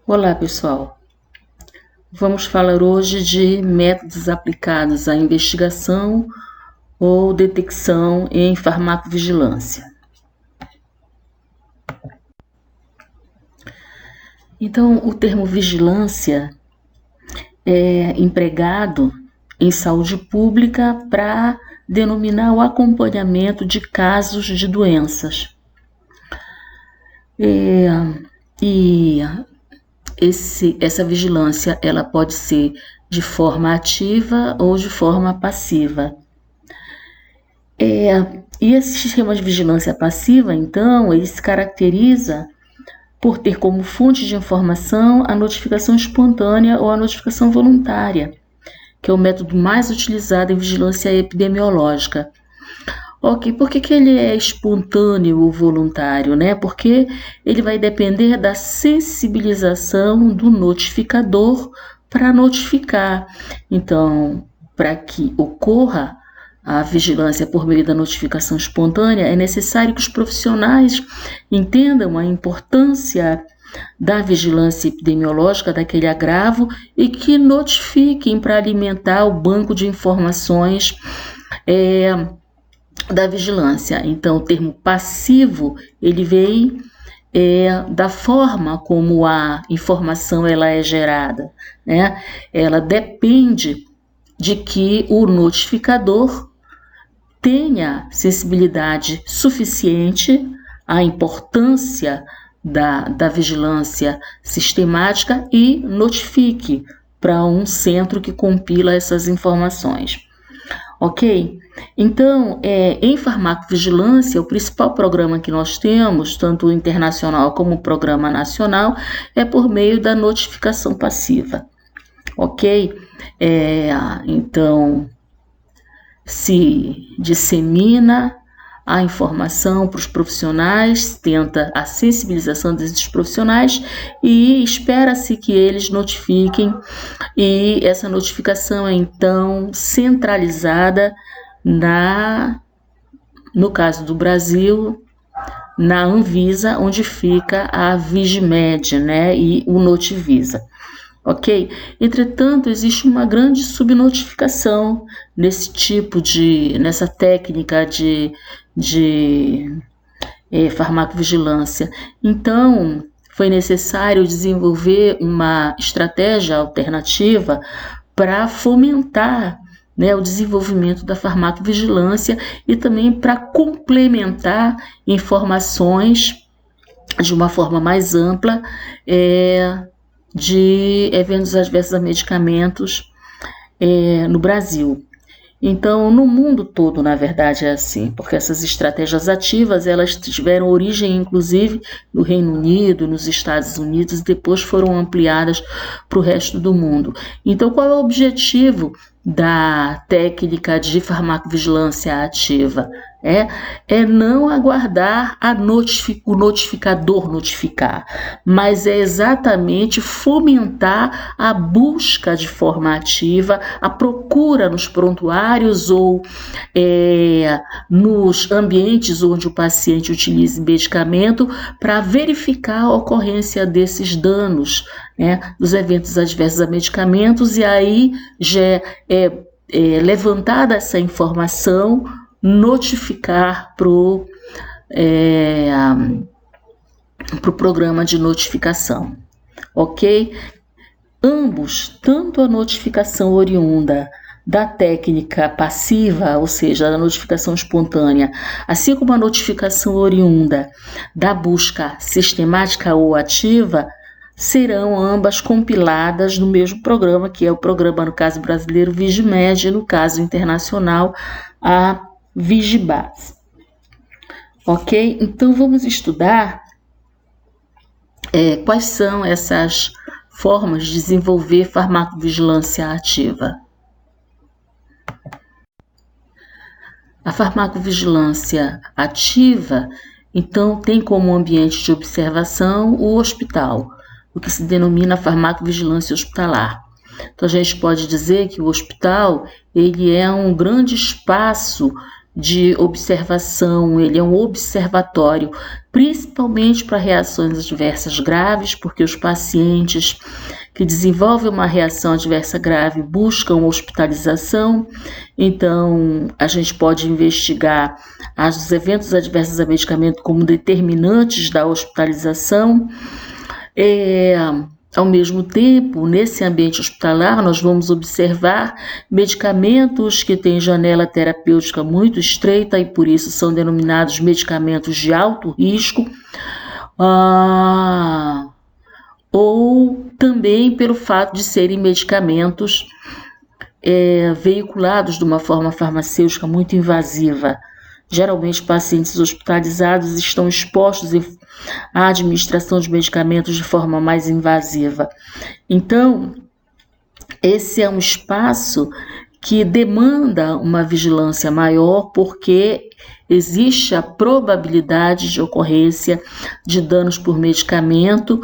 Olá, pessoal. Vamos falar hoje de métodos aplicados à investigação ou detecção em farmacovigilância. Então, o termo vigilância é empregado em saúde pública para denominar o acompanhamento de casos de doenças. Essa vigilância ela pode ser de forma ativa ou de forma passiva. E esse sistema de vigilância passiva, então, ele se caracteriza por ter como fonte de informação a notificação espontânea ou a notificação voluntária, que é o método mais utilizado em vigilância epidemiológica. Ok, por que ele é espontâneo ou voluntário, né? Porque ele vai depender da sensibilização do notificador para notificar. Então, para que ocorra a vigilância por meio da notificação espontânea, é necessário que os profissionais entendam a importância da vigilância epidemiológica daquele agravo e que notifiquem para alimentar o banco de informações da vigilância. Então, o termo passivo, ele vem da forma como a informação ela é gerada, né? Ela depende de que o notificador tenha sensibilidade suficiente à importância da vigilância sistemática e notifique para um centro que compila essas informações. Ok? Então, em farmacovigilância, o principal programa que nós temos, tanto o internacional como o programa nacional, é por meio da notificação passiva. Ok? Então, se dissemina a informação para os profissionais, tenta a sensibilização desses profissionais e espera-se que eles notifiquem, e essa notificação é então centralizada no caso do Brasil, na Anvisa, onde fica a Vigimed, né, e o Notivisa. Ok? Entretanto, existe uma grande subnotificação nessa técnica de farmacovigilância. Então, foi necessário desenvolver uma estratégia alternativa para fomentar, né, o desenvolvimento da farmacovigilância e também para complementar informações de uma forma mais ampla de eventos adversos a medicamentos no Brasil. Então, no mundo todo, na verdade, é assim, porque essas estratégias ativas, elas tiveram origem, inclusive, no Reino Unido, nos Estados Unidos, e depois foram ampliadas para o resto do mundo. Então, qual é o objetivo da técnica de farmacovigilância ativa? É não aguardar o notificador notificar, mas é exatamente fomentar a busca de forma ativa, a procura nos prontuários ou nos ambientes onde o paciente utiliza medicamento para verificar a ocorrência desses danos, né, dos eventos adversos a medicamentos, e aí já levantada essa informação, notificar para o programa de notificação, ok? Ambos, tanto a notificação oriunda da técnica passiva, ou seja, da notificação espontânea, assim como a notificação oriunda da busca sistemática ou ativa, serão ambas compiladas no mesmo programa, que é o programa, no caso brasileiro, Vigimed, e no caso internacional, a Vigibase. Ok? Então, vamos estudar quais são essas formas de desenvolver farmacovigilância ativa. A farmacovigilância ativa, então, tem como ambiente de observação o hospital, o que se denomina farmacovigilância hospitalar. Então, a gente pode dizer que o hospital ele é um grande espaço de observação, ele é um observatório, principalmente para reações adversas graves, porque os pacientes que desenvolvem uma reação adversa grave buscam hospitalização. Então, a gente pode investigar os eventos adversos a medicamento como determinantes da hospitalização. Ao mesmo tempo, nesse ambiente hospitalar, nós vamos observar medicamentos que têm janela terapêutica muito estreita e por isso são denominados medicamentos de alto risco, ou também pelo fato de serem medicamentos veiculados de uma forma farmacêutica muito invasiva. Geralmente, pacientes hospitalizados estão expostos à administração de medicamentos de forma mais invasiva. Então, esse é um espaço que demanda uma vigilância maior, porque existe a probabilidade de ocorrência de danos por medicamentos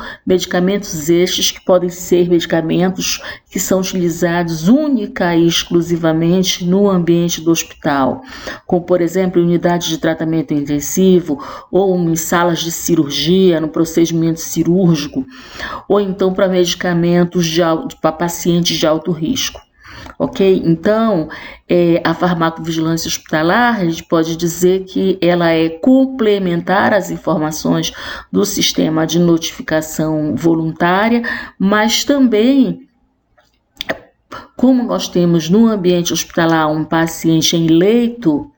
estes que podem ser medicamentos que são utilizados única e exclusivamente no ambiente do hospital, como por exemplo em unidades de tratamento intensivo ou em salas de cirurgia, no procedimento cirúrgico, ou então para medicamentos para pacientes de alto risco. Ok? Então, a farmacovigilância hospitalar, a gente pode dizer que ela é complementar às informações do sistema de notificação voluntária, mas também, como nós temos no ambiente hospitalar um paciente em leito,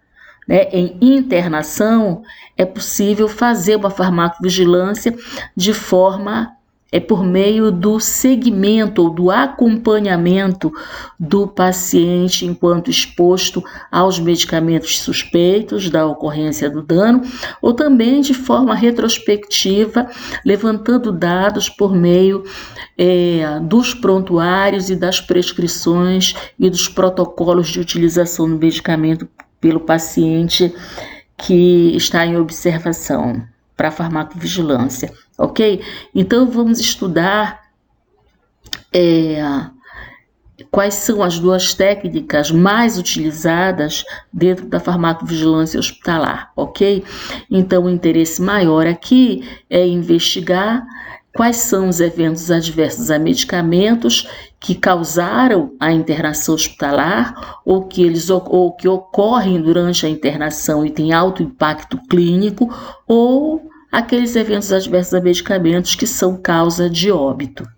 em internação, é possível fazer uma farmacovigilância de forma por meio do segmento ou do acompanhamento do paciente enquanto exposto aos medicamentos suspeitos da ocorrência do dano, ou também de forma retrospectiva, levantando dados por meio dos prontuários e das prescrições e dos protocolos de utilização do medicamento pelo paciente que está em observação para a farmacovigilância. Ok? Então, vamos estudar quais são as duas técnicas mais utilizadas dentro da farmacovigilância hospitalar, ok? Então, o interesse maior aqui é investigar quais são os eventos adversos a medicamentos que causaram a internação hospitalar ou que ocorrem durante a internação e têm alto impacto clínico, ou aqueles eventos adversos a medicamentos que são causa de óbito.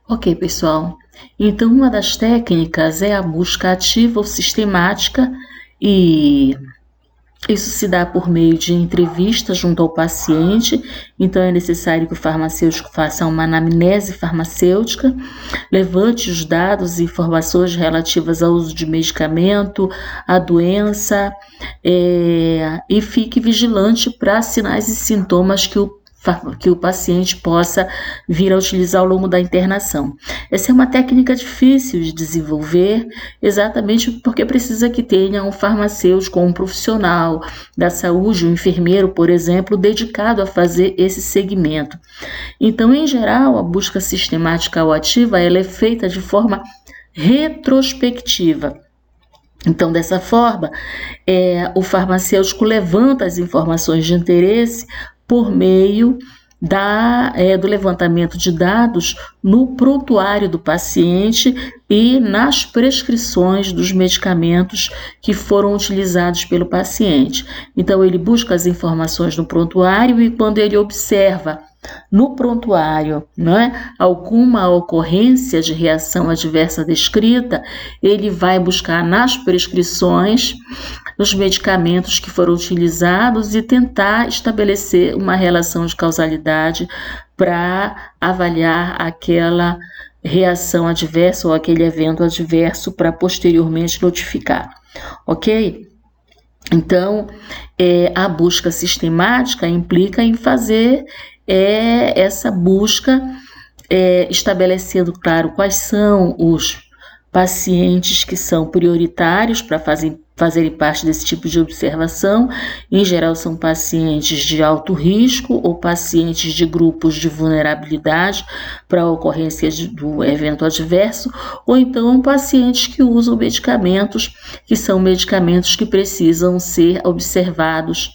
Ok, pessoal. Então, uma das técnicas é a busca ativa ou sistemática, e isso se dá por meio de entrevistas junto ao paciente. Então, é necessário que o farmacêutico faça uma anamnese farmacêutica, levante os dados e informações relativas ao uso de medicamento, à doença, e fique vigilante para sinais e sintomas que o paciente possa vir a utilizar ao longo da internação. Essa é uma técnica difícil de desenvolver, exatamente porque precisa que tenha um farmacêutico ou um profissional da saúde, um enfermeiro, por exemplo, dedicado a fazer esse segmento. Então, em geral, a busca sistemática ou ativa, ela é feita de forma retrospectiva. Então, dessa forma, o farmacêutico levanta as informações de interesse por meio do levantamento de dados no prontuário do paciente e nas prescrições dos medicamentos que foram utilizados pelo paciente. Então, ele busca as informações no prontuário e quando ele observa no prontuário, alguma ocorrência de reação adversa descrita, ele vai buscar nas prescrições os medicamentos que foram utilizados e tentar estabelecer uma relação de causalidade para avaliar aquela reação adversa ou aquele evento adverso para posteriormente notificar, ok? Então, a busca sistemática implica em fazer essa busca, estabelecendo, claro, quais são os pacientes que são prioritários para fazerem parte desse tipo de observação. Em geral, são pacientes de alto risco ou pacientes de grupos de vulnerabilidade para a ocorrência do evento adverso, ou então pacientes que usam medicamentos, que são medicamentos que precisam ser observados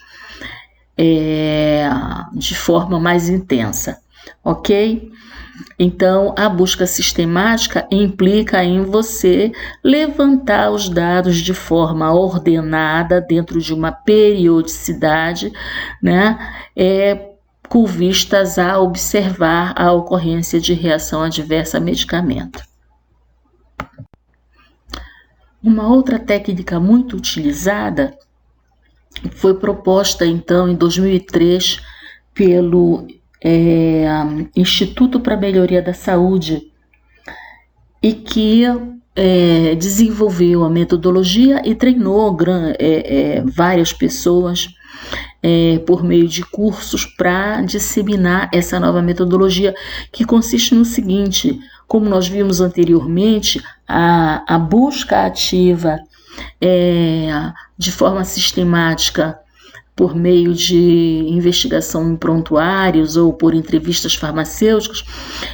de forma mais intensa, ok? Então, a busca sistemática implica em você levantar os dados de forma ordenada, dentro de uma periodicidade, né? Com vistas a observar a ocorrência de reação adversa a medicamento. Uma outra técnica muito utilizada foi proposta, então, em 2003, pelo Instituto para a Melhoria da Saúde, e que desenvolveu a metodologia e treinou várias pessoas por meio de cursos para disseminar essa nova metodologia, que consiste no seguinte: como nós vimos anteriormente, a busca ativa de forma sistemática por meio de investigação em prontuários ou por entrevistas farmacêuticas,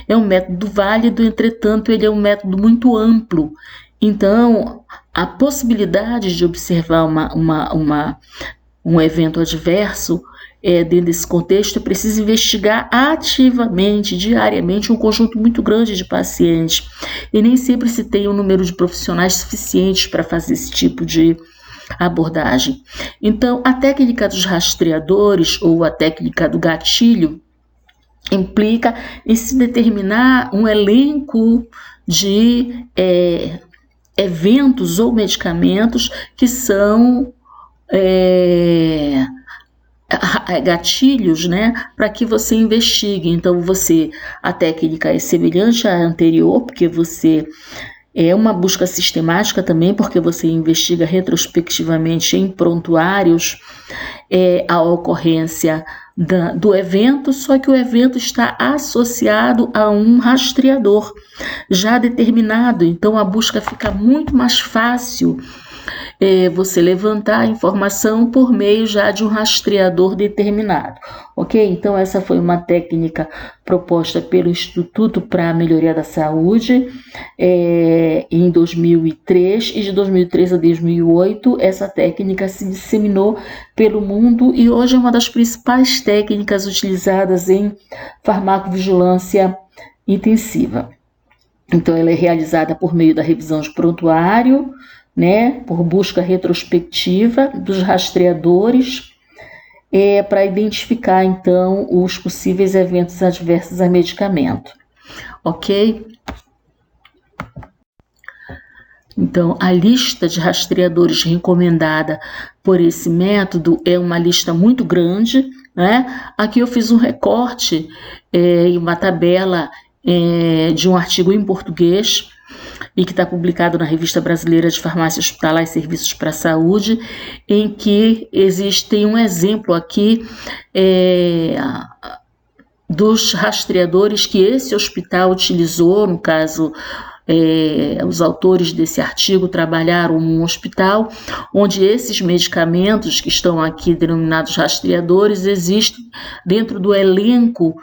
é um método válido, entretanto, ele é um método muito amplo. Então, a possibilidade de observar um evento adverso dentro desse contexto, é preciso investigar ativamente, diariamente, um conjunto muito grande de pacientes. E nem sempre se tem um número de profissionais suficientes para fazer esse tipo de abordagem. Então, a técnica dos rastreadores ou a técnica do gatilho implica em se determinar um elenco de eventos ou medicamentos que são gatilhos, né, para que você investigue. Então, a técnica é semelhante à anterior, porque você uma busca sistemática também, porque você investiga retrospectivamente em prontuários a ocorrência do evento, só que o evento está associado a um rastreador já determinado. Então, a busca fica muito mais fácil você levantar a informação por meio já de um rastreador determinado, ok? Então, essa foi uma técnica proposta pelo Instituto para a Melhoria da Saúde em 2003, e de 2003 a 2008 essa técnica se disseminou pelo mundo e hoje é uma das principais técnicas utilizadas em farmacovigilância intensiva. Então, ela é realizada por meio da revisão de prontuário, né, por busca retrospectiva dos rastreadores, para identificar, então, os possíveis eventos adversos a medicamento, ok? Então, a lista de rastreadores recomendada por esse método é uma lista muito grande, né? Aqui eu fiz um recorte em uma tabela de um artigo em português, e que está publicado na Revista Brasileira de Farmácia Hospitalar e Serviços para a Saúde, em que existe um exemplo aqui dos rastreadores que esse hospital utilizou. No caso, os autores desse artigo trabalharam num hospital onde esses medicamentos que estão aqui denominados rastreadores existem dentro do elenco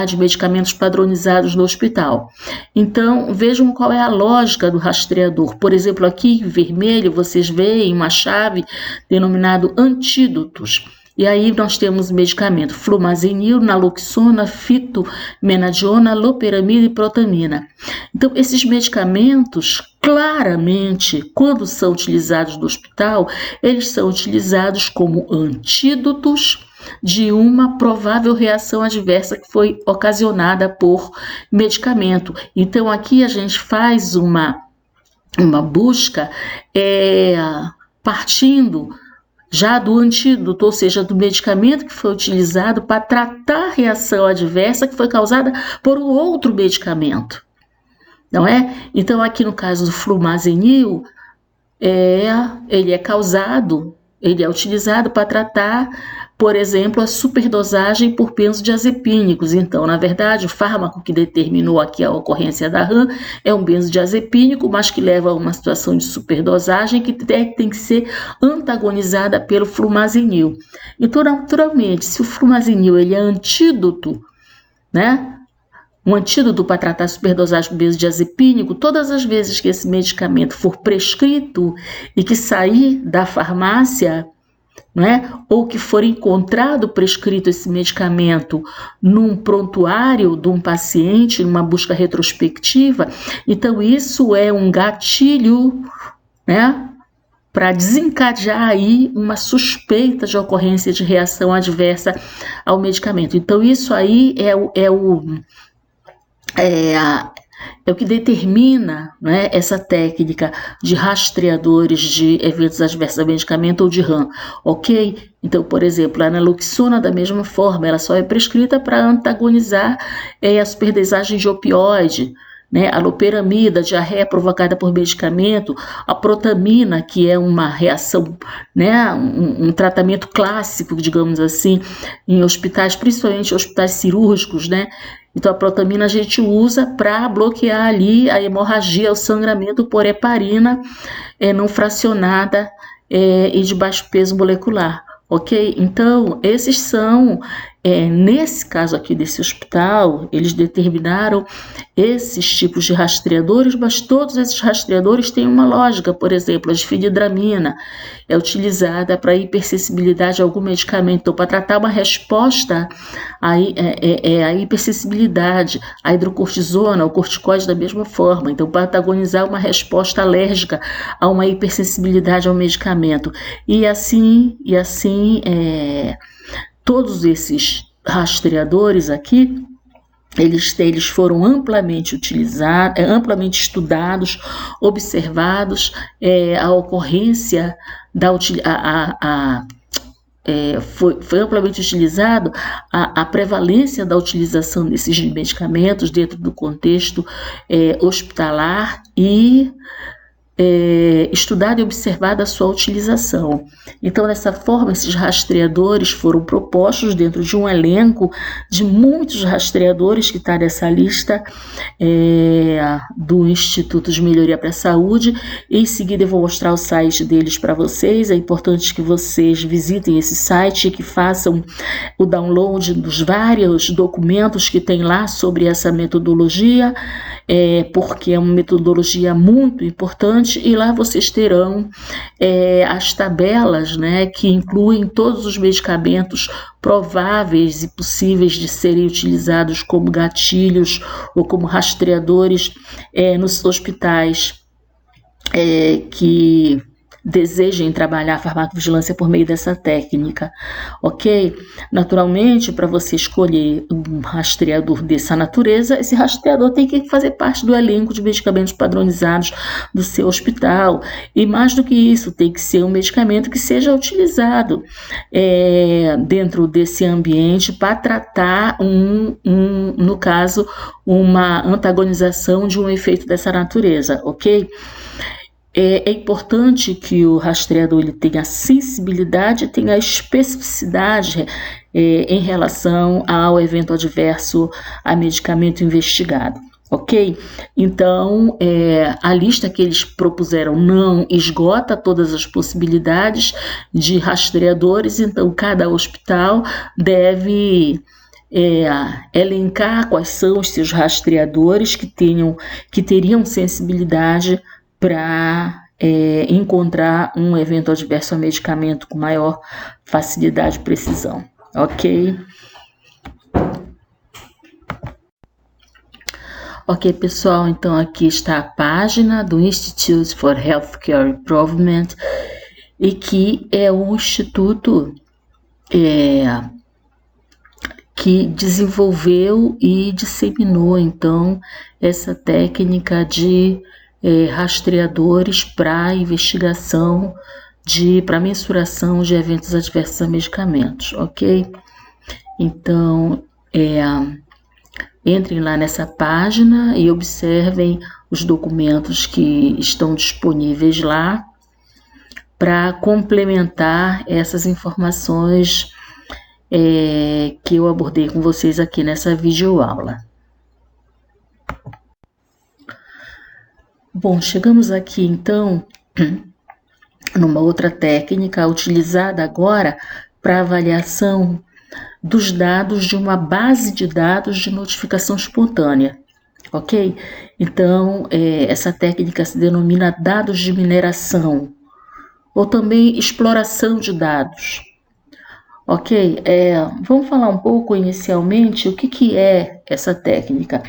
de medicamentos padronizados no hospital. Então, vejam qual é a lógica do rastreador. Por exemplo, aqui em vermelho, vocês veem uma chave denominada antídotos. E aí nós temos medicamento flumazenil, naloxona, fitomenadiona, loperamida e protamina. Então, esses medicamentos, claramente, quando são utilizados no hospital, eles são utilizados como antídotos de uma provável reação adversa que foi ocasionada por medicamento. Então, aqui a gente faz uma busca partindo já do antídoto, ou seja, do medicamento que foi utilizado para tratar a reação adversa que foi causada por um outro medicamento, não é? Então, aqui no caso do flumazenil, ele é causado ele é utilizado para tratar, por exemplo, a superdosagem por benzodiazepínicos. Então, na verdade, o fármaco que determinou aqui a ocorrência da RAM é um benzodiazepínico, mas que leva a uma situação de superdosagem que tem que ser antagonizada pelo flumazenil. Então, naturalmente, se o flumazenil ele é antídoto, né? Um antídoto para tratar a superdosagem do benzodiazepínico, todas as vezes que esse medicamento for prescrito e que sair da farmácia, né, ou que for encontrado prescrito esse medicamento num prontuário de um paciente, numa busca retrospectiva, então isso é um gatilho, né, para desencadear aí uma suspeita de ocorrência de reação adversa ao medicamento. Então isso aí é o que determina, né, essa técnica de rastreadores de eventos adversos ao medicamento ou de RAM, ok? Então, por exemplo, a naloxona, da mesma forma, ela só é prescrita para antagonizar a superdosagem de opioide, né, a loperamida, diarreia provocada por medicamento, a protamina, que é uma reação, né, um tratamento clássico, digamos assim, em hospitais, principalmente hospitais cirúrgicos, né. Então a protamina a gente usa para bloquear ali a hemorragia, o sangramento por heparina não fracionada e de baixo peso molecular. Ok? Então, esses são, nesse caso aqui desse hospital, eles determinaram esses tipos de rastreadores, mas todos esses rastreadores têm uma lógica. Por exemplo, a difenidramina é utilizada para hipersensibilidade a algum medicamento, então, para tratar uma resposta à hipersensibilidade, a hidrocortisona, o corticoide da mesma forma, então, para antagonizar uma resposta alérgica a uma hipersensibilidade ao medicamento. E assim, todos esses rastreadores aqui, eles foram amplamente utilizados, amplamente estudados, observados, a ocorrência foi amplamente utilizado a prevalência da utilização desses medicamentos dentro do contexto hospitalar e estudada e observada a sua utilização. Então, dessa forma, esses rastreadores foram propostos dentro de um elenco de muitos rastreadores que está nessa lista do Instituto de Melhoria para a Saúde. Em seguida, eu vou mostrar o site deles para vocês. É importante que vocês visitem esse site e que façam o download dos vários documentos que tem lá sobre essa metodologia, porque é uma metodologia muito importante, e lá vocês terão as tabelas, né, que incluem todos os medicamentos prováveis e possíveis de serem utilizados como gatilhos ou como rastreadores nos hospitais que desejem trabalhar a farmacovigilância por meio dessa técnica, ok? Naturalmente, para você escolher um rastreador dessa natureza, esse rastreador tem que fazer parte do elenco de medicamentos padronizados do seu hospital, e mais do que isso, tem que ser um medicamento que seja utilizado dentro desse ambiente para tratar no caso, uma antagonização de um efeito dessa natureza, ok? É importante que o rastreador ele tenha sensibilidade, tenha especificidade em relação ao evento adverso a medicamento investigado, ok? Então, a lista que eles propuseram não esgota todas as possibilidades de rastreadores, então cada hospital deve elencar quais são os seus rastreadores que teriam sensibilidade para encontrar um evento adverso ao medicamento com maior facilidade e precisão, ok? Ok, pessoal, então aqui está a página do Institute for Healthcare Improvement, e que é um instituto que desenvolveu e disseminou, então, essa técnica de rastreadores para investigação, para mensuração de eventos adversos a medicamentos, ok? Então, entrem lá nessa página e observem os documentos que estão disponíveis lá, para complementar essas informações que eu abordei com vocês aqui nessa videoaula. Bom, chegamos aqui então numa outra técnica utilizada agora para avaliação dos dados de uma base de dados de notificação espontânea, ok? Então, essa técnica se denomina dados de mineração, ou também exploração de dados, ok? Vamos falar um pouco inicialmente o que é essa técnica.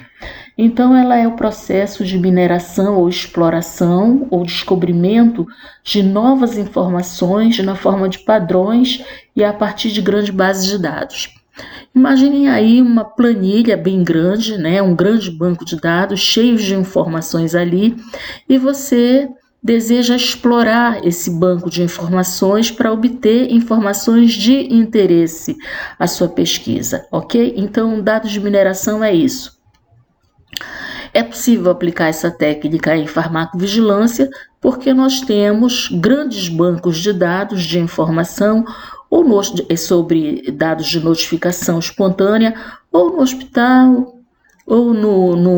Então, ela é o processo de mineração ou exploração ou descobrimento de novas informações na forma de padrões e a partir de grandes bases de dados. Imaginem aí uma planilha bem grande, né, um grande banco de dados cheios de informações ali, e você deseja explorar esse banco de informações para obter informações de interesse à sua pesquisa, ok? Então, dados de mineração é isso. É possível aplicar essa técnica em farmacovigilância porque nós temos grandes bancos de dados de informação ou sobre dados de notificação espontânea, ou no hospital, ou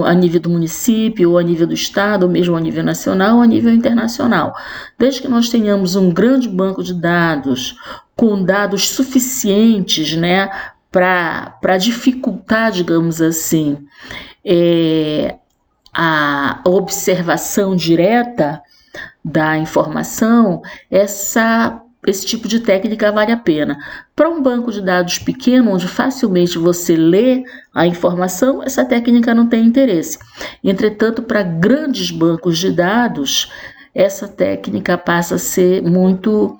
a nível do município, ou a nível do estado, ou mesmo a nível nacional, ou a nível internacional. Desde que nós tenhamos um grande banco de dados com dados suficientes, né, para dificultar, digamos assim, a observação direta da informação, esse tipo de técnica vale a pena. Para um banco de dados pequeno, onde facilmente você lê a informação, essa técnica não tem interesse. Entretanto, para grandes bancos de dados, essa técnica passa a ser muito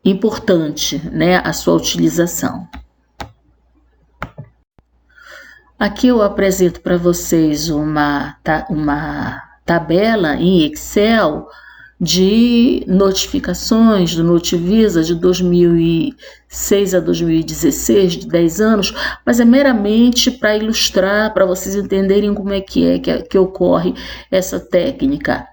importante, né, a sua utilização. Aqui eu apresento para vocês uma tabela em Excel de notificações do Notivisa de 2006 a 2016, de 10 anos, mas é meramente para ilustrar, para vocês entenderem como é que ocorre essa técnica.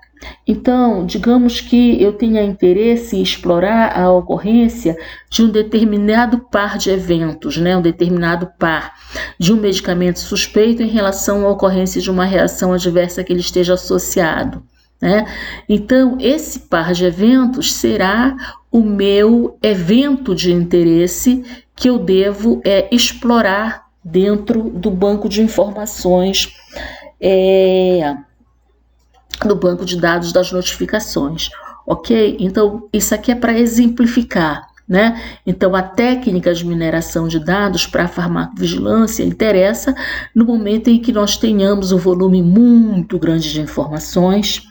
Então, digamos que eu tenha interesse em explorar a ocorrência de um determinado par de eventos, né? Um determinado par de um medicamento suspeito em relação à ocorrência de uma reação adversa que ele esteja associado, né? Então, esse par de eventos será o meu evento de interesse que eu devo explorar dentro do banco de informações do banco de dados das notificações, ok? Então, isso aqui é para exemplificar, né? Então, a técnica de mineração de dados para a farmacovigilância interessa no momento em que nós tenhamos um volume muito grande de informações.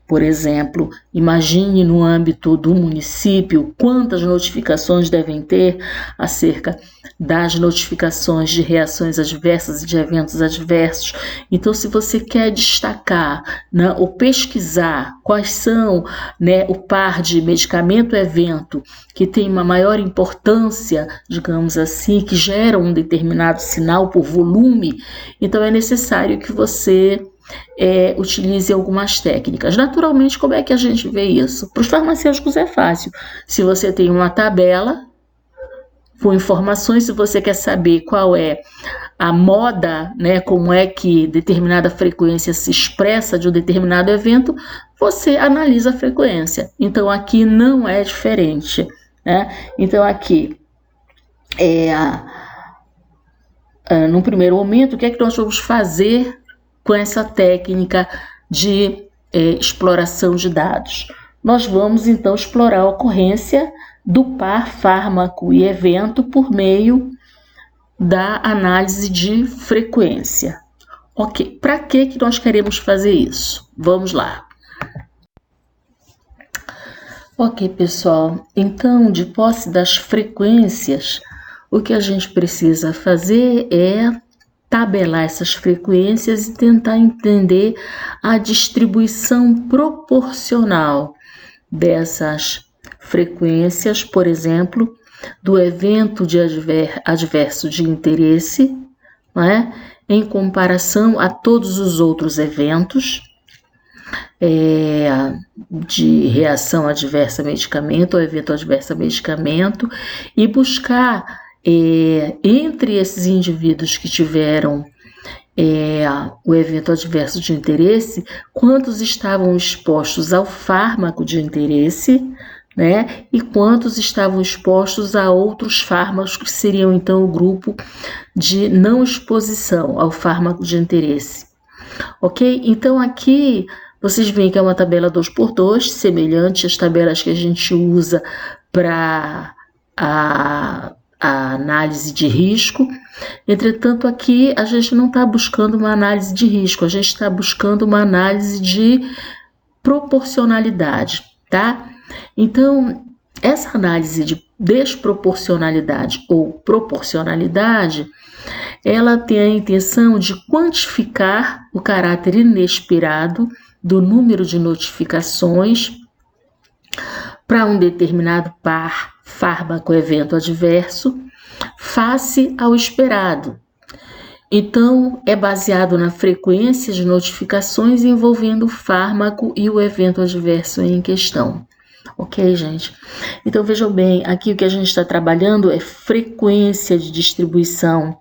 Por exemplo, imagine no âmbito do município quantas notificações devem ter acerca das notificações de reações adversas e de eventos adversos. Então, se você quer destacar, né, ou pesquisar quais são, né, o par de medicamento-evento que tem uma maior importância, digamos assim, que geram um determinado sinal por volume, então é necessário que você utilize algumas técnicas. Naturalmente, como é que a gente vê isso? Para os farmacêuticos é fácil. Se você tem uma tabela com informações, se você quer saber qual é a moda, né, como é que determinada frequência se expressa de um determinado evento, você analisa a frequência. Então, aqui não é diferente, né? Então, aqui, no primeiro momento, o que é que nós vamos fazer com essa técnica de exploração de dados? Nós vamos, então, explorar a ocorrência do par fármaco e evento por meio da análise de frequência. Ok, para que nós queremos fazer isso? Vamos lá. Ok, pessoal, então, de posse das frequências, o que a gente precisa fazer é tabelar essas frequências e tentar entender a distribuição proporcional dessas frequências, por exemplo, do evento de adverso de interesse, né, em comparação a todos os outros eventos, de reação adversa a medicamento ou evento adverso a medicamento e buscar entre esses indivíduos que tiveram o evento adverso de interesse, quantos estavam expostos ao fármaco de interesse, né? E quantos estavam expostos a outros fármacos, que seriam então o grupo de não exposição ao fármaco de interesse. Ok? Então aqui vocês veem que é uma tabela 2x2, semelhante às tabelas que a gente usa para a análise de risco. Entretanto, aqui a gente não está buscando uma análise de risco, a gente está buscando uma análise de proporcionalidade, tá? Então, essa análise de desproporcionalidade ou proporcionalidade, ela tem a intenção de quantificar o caráter inesperado do número de notificações para um determinado fármaco evento adverso face ao esperado. Então, é baseado na frequência de notificações envolvendo o fármaco e o evento adverso em questão. Ok, gente? Então, vejam bem, aqui o que a gente está trabalhando é frequência de distribuição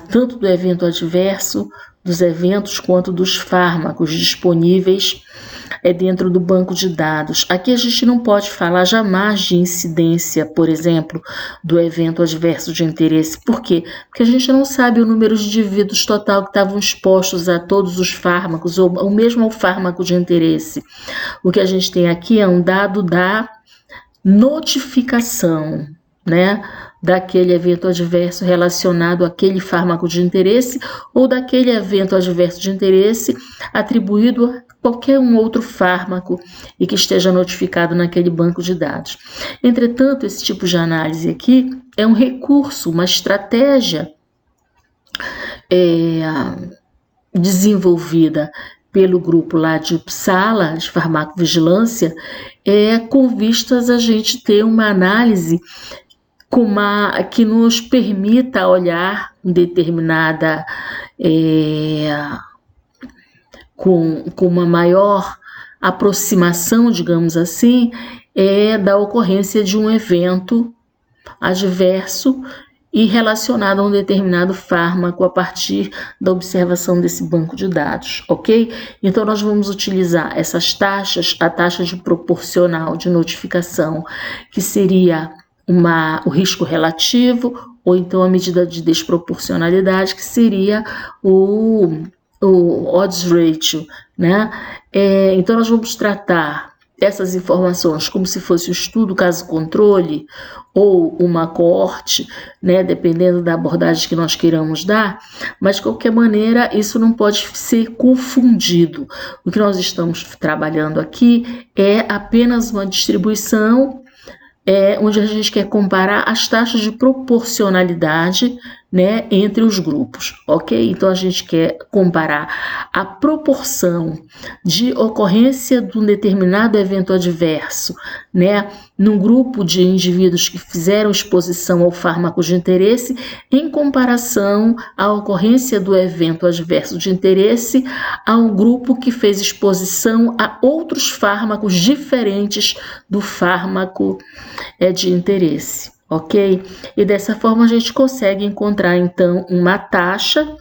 tanto do evento adverso, dos eventos, quanto dos fármacos disponíveis dentro do banco de dados. Aqui a gente não pode falar jamais de incidência, por exemplo, do evento adverso de interesse. Por quê? Porque a gente não sabe o número de indivíduos total que estavam expostos a todos os fármacos, ou mesmo ao fármaco de interesse. O que a gente tem aqui é um dado da notificação, né, daquele evento adverso relacionado àquele fármaco de interesse ou daquele evento adverso de interesse atribuído a qualquer um outro fármaco e que esteja notificado naquele banco de dados. Entretanto, esse tipo de análise aqui é um recurso, uma estratégia desenvolvida pelo grupo lá de Uppsala, de farmacovigilância, com vistas a gente ter uma análise que nos permita olhar determinada, com uma maior aproximação, digamos assim, da ocorrência de um evento adverso e relacionado a um determinado fármaco a partir da observação desse banco de dados, ok? Então, nós vamos utilizar essas taxas, a taxa de proporcional de notificação, que seria o risco relativo, ou então a medida de desproporcionalidade, que seria o odds ratio, né? Então, nós vamos tratar essas informações como se fosse um estudo caso-controle ou uma coorte, né, dependendo da abordagem que nós queiramos dar, mas de qualquer maneira isso não pode ser confundido. O que nós estamos trabalhando aqui é apenas uma distribuição onde a gente quer comparar as taxas de proporcionalidade, né, entre os grupos, ok? Então, a gente quer comparar a proporção de ocorrência de um determinado evento adverso, né, num grupo de indivíduos que fizeram exposição ao fármaco de interesse, em comparação à ocorrência do evento adverso de interesse a um grupo que fez exposição a outros fármacos diferentes do fármaco de interesse. Ok? E dessa forma a gente consegue encontrar então uma taxa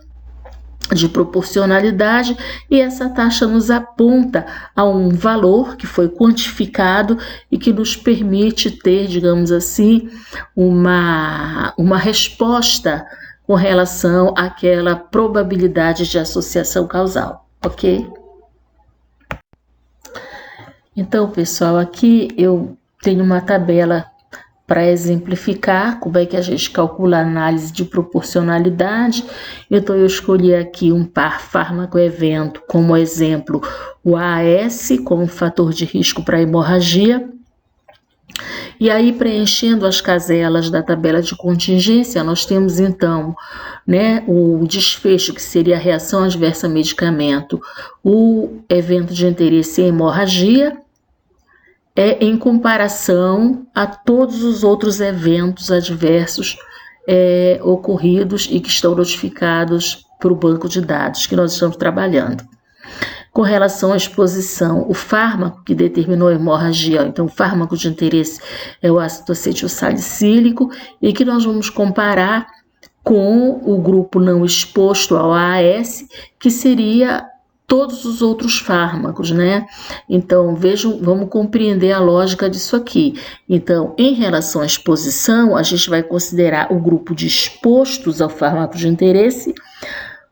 de proporcionalidade e essa taxa nos aponta a um valor que foi quantificado e que nos permite ter, digamos assim, uma resposta com relação àquela probabilidade de associação causal, ok? Então, pessoal, aqui eu tenho uma tabela para exemplificar como é que a gente calcula a análise de proporcionalidade. Então, eu escolhi aqui um par fármaco-evento como exemplo o AAS, como fator de risco para hemorragia. E aí, preenchendo as caselas da tabela de contingência, nós temos então, né, o desfecho, que seria a reação adversa a medicamento, o evento de interesse e hemorragia, em comparação a todos os outros eventos adversos ocorridos e que estão notificados para o banco de dados que nós estamos trabalhando. Com relação à exposição, o fármaco que determinou a hemorragia, então o fármaco de interesse é o ácido acetilsalicílico, e que nós vamos comparar com o grupo não exposto ao AAS, que seria todos os outros fármacos, né? Então, vejam, vamos compreender a lógica disso aqui. Então, em relação à exposição, a gente vai considerar o grupo de expostos ao fármaco de interesse,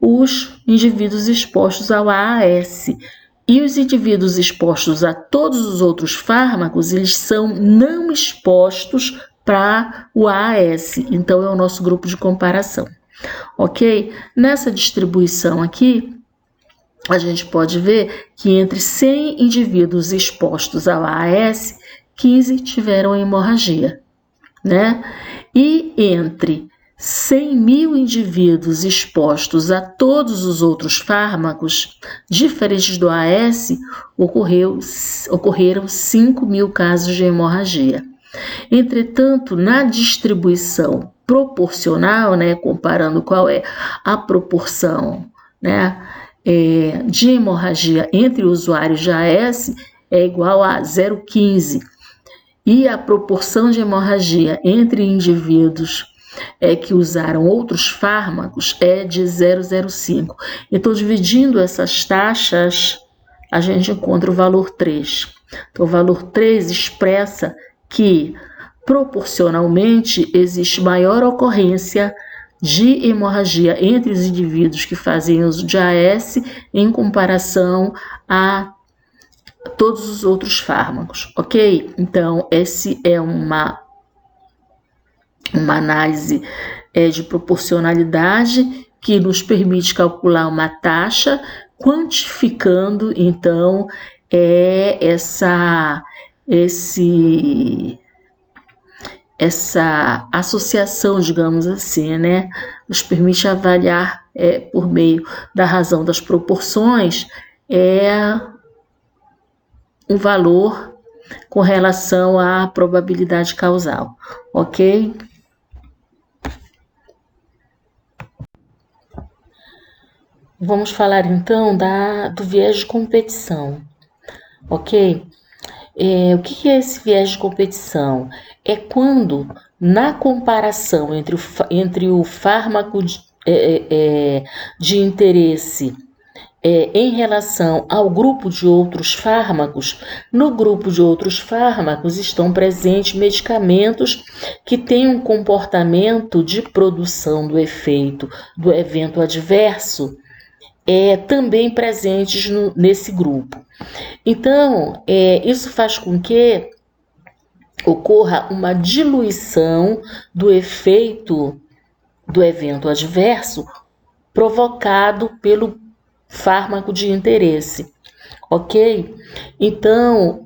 os indivíduos expostos ao AAS. E os indivíduos expostos a todos os outros fármacos, eles são não expostos para o AAS. Então, é o nosso grupo de comparação. Ok? Nessa distribuição aqui, a gente pode ver que entre 100 indivíduos expostos ao AAS, 15 tiveram hemorragia, né? E entre 100.000 indivíduos expostos a todos os outros fármacos diferentes do AAS, ocorreram 5.000 casos de hemorragia. Entretanto, na distribuição proporcional, né, comparando qual é a proporção, né, de hemorragia entre usuários de AAS, é igual a 0,15. E a proporção de hemorragia entre indivíduos que usaram outros fármacos é de 0,05. Então, dividindo essas taxas, a gente encontra o valor 3. Então, o valor 3 expressa que, proporcionalmente, existe maior ocorrência de hemorragia entre os indivíduos que fazem uso de AAS em comparação a todos os outros fármacos, ok? Então, esse é uma análise de proporcionalidade que nos permite calcular uma taxa, quantificando, então, essa associação, digamos assim, né? Nos permite avaliar, por meio da razão das proporções, um valor com relação à probabilidade causal, ok? Vamos falar então do viés de competição, ok? O que é esse viés de competição? É quando, na comparação entre o fármaco de interesse em relação ao grupo de outros fármacos, no grupo de outros fármacos estão presentes medicamentos que têm um comportamento de produção do efeito do evento adverso, também presentes nesse grupo. Então, isso faz com que ocorra uma diluição do efeito do evento adverso provocado pelo fármaco de interesse, ok? Então,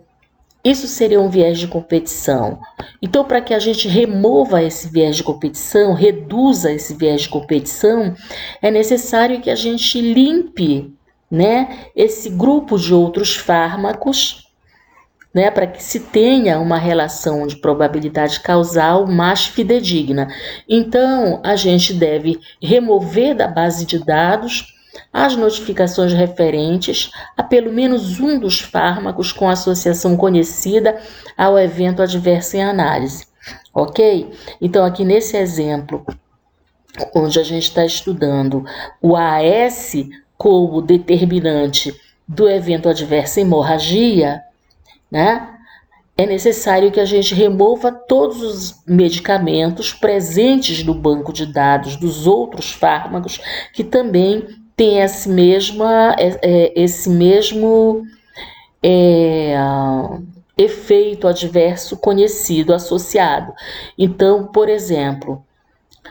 isso seria um viés de competição. Então, para que a gente remova esse viés de competição, reduza esse viés de competição, é necessário que a gente limpe, né, esse grupo de outros fármacos, né, para que se tenha uma relação de probabilidade causal mais fidedigna. Então, a gente deve remover da base de dados as notificações referentes a pelo menos um dos fármacos com associação conhecida ao evento adverso em análise, ok? Então, aqui nesse exemplo, onde a gente está estudando o AAS como determinante do evento adverso em hemorragia, né? É necessário que a gente remova todos os medicamentos presentes no banco de dados dos outros fármacos que também tem esse mesmo efeito adverso conhecido, associado. Então, por exemplo,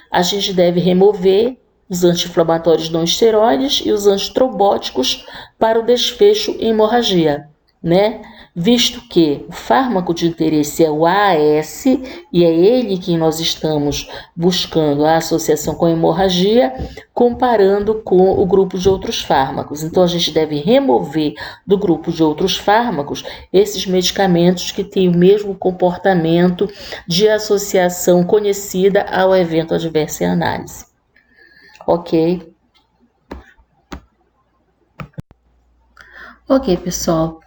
a gente deve remover os anti-inflamatórios não esteroides e os antitrombóticos para o desfecho em hemorragia, né? Visto que o fármaco de interesse é o AAS e é ele que nós estamos buscando a associação com a hemorragia, comparando com o grupo de outros fármacos. Então, a gente deve remover do grupo de outros fármacos esses medicamentos que têm o mesmo comportamento de associação conhecida ao evento adverso em análise. Ok? Ok, pessoal.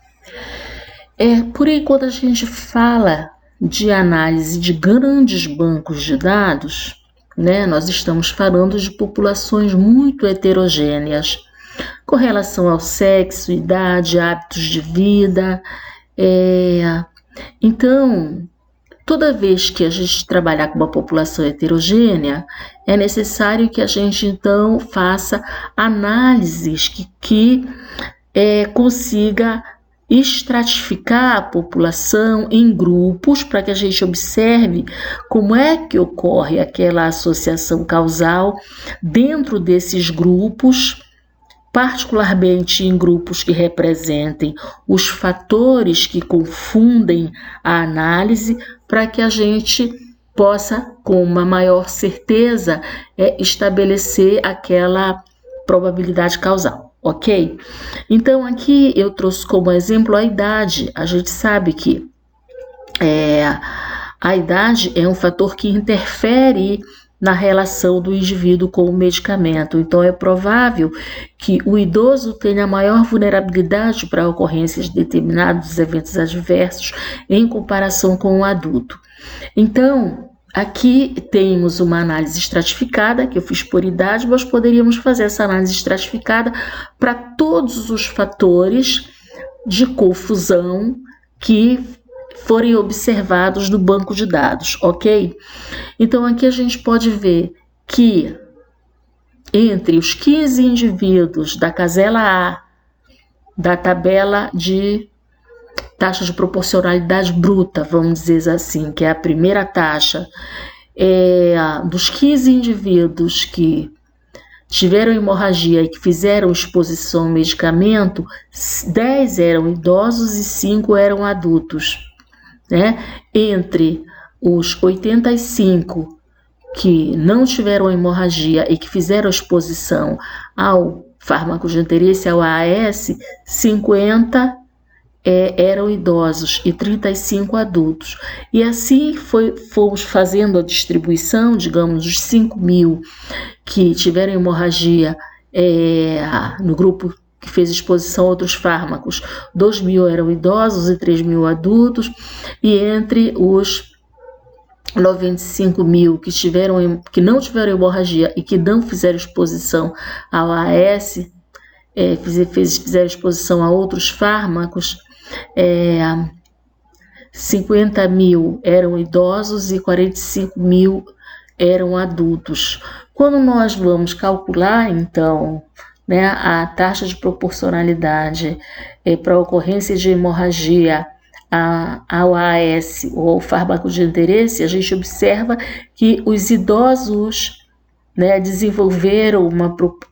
Por enquanto a gente fala de análise de grandes bancos de dados, né? Nós estamos falando de populações muito heterogêneas, com relação ao sexo, idade, hábitos de vida. Então, toda vez que a gente trabalhar com uma população heterogênea, é necessário que a gente, então, faça análises que consiga estratificar a população em grupos para que a gente observe como é que ocorre aquela associação causal dentro desses grupos, particularmente em grupos que representem os fatores que confundem a análise, para que a gente possa, com uma maior certeza, estabelecer aquela probabilidade causal. Ok? Então, aqui eu trouxe como exemplo a idade. A gente sabe que a idade é um fator que interfere na relação do indivíduo com o medicamento. Então, é provável que o idoso tenha maior vulnerabilidade para a ocorrência de determinados eventos adversos em comparação com o adulto. Então, aqui temos uma análise estratificada, que eu fiz por idade, mas poderíamos fazer essa análise estratificada para todos os fatores de confusão que forem observados no banco de dados, ok? Então, aqui a gente pode ver que entre os 15 indivíduos da casela A da tabela de taxa de proporcionalidade bruta, vamos dizer assim, que é a primeira taxa, dos 15 indivíduos que tiveram hemorragia e que fizeram exposição ao medicamento, 10 eram idosos e 5 eram adultos, né? Entre os 85 que não tiveram hemorragia e que fizeram exposição ao fármaco de interesse, ao AAS, 50 eram idosos e 35 adultos. E assim fomos fazendo a distribuição, digamos, os 5.000 que tiveram hemorragia no grupo que fez exposição a outros fármacos, 2.000 eram idosos e 3.000 adultos, e entre os 95.000 que não tiveram hemorragia e que não fizeram exposição ao AS, fizeram exposição a outros fármacos, 50.000 eram idosos e 45.000 eram adultos. Quando nós vamos calcular, então, né, a taxa de proporcionalidade para a ocorrência de hemorragia ao AAS ou ao fármaco de interesse, a gente observa que os idosos, né,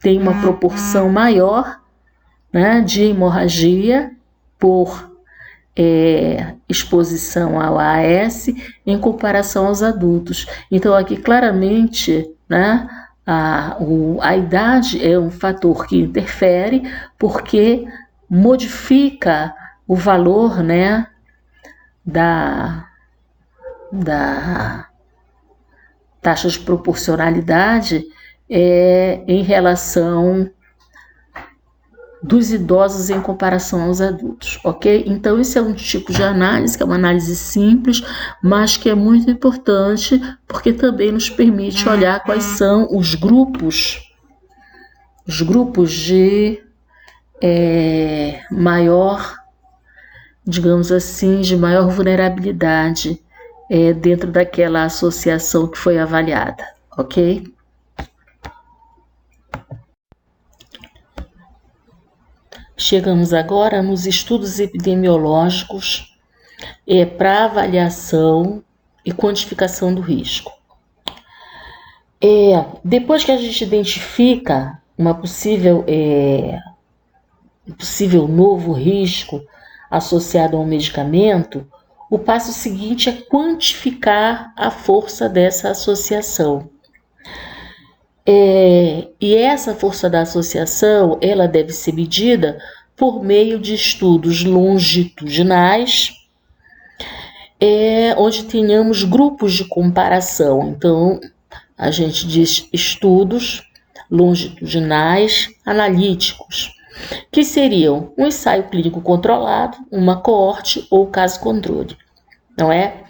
tem uma proporção maior, né, de hemorragia por exposição ao AAS em comparação aos adultos. Então, aqui claramente, né, a idade é um fator que interfere porque modifica o valor, né, da taxa de proporcionalidade em relação dos idosos em comparação aos adultos, ok? Então, esse é um tipo de análise, que é uma análise simples, mas que é muito importante, porque também nos permite olhar quais são os grupos de maior, digamos assim, de maior vulnerabilidade dentro daquela associação que foi avaliada, ok? Chegamos agora nos estudos epidemiológicos para avaliação e quantificação do risco. Depois que a gente identifica um possível novo risco associado a um medicamento, o passo seguinte é quantificar a força dessa associação. E essa força da associação, ela deve ser medida por meio de estudos longitudinais, onde tenhamos grupos de comparação. Então, a gente diz estudos longitudinais analíticos. que seriam um ensaio clínico controlado, uma coorte ou caso controle, não é?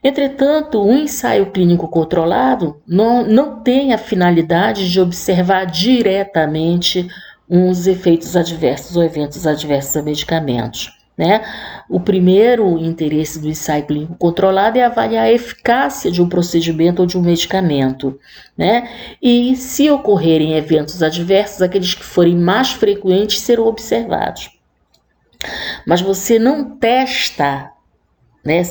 Entretanto, um ensaio clínico controlado não tem a finalidade de observar diretamente uns efeitos adversos ou eventos adversos a medicamentos, né? O primeiro interesse do ensaio clínico controlado é avaliar a eficácia de um procedimento ou de um medicamento, né? E se ocorrerem eventos adversos, aqueles que forem mais frequentes serão observados. Mas você não testa, né,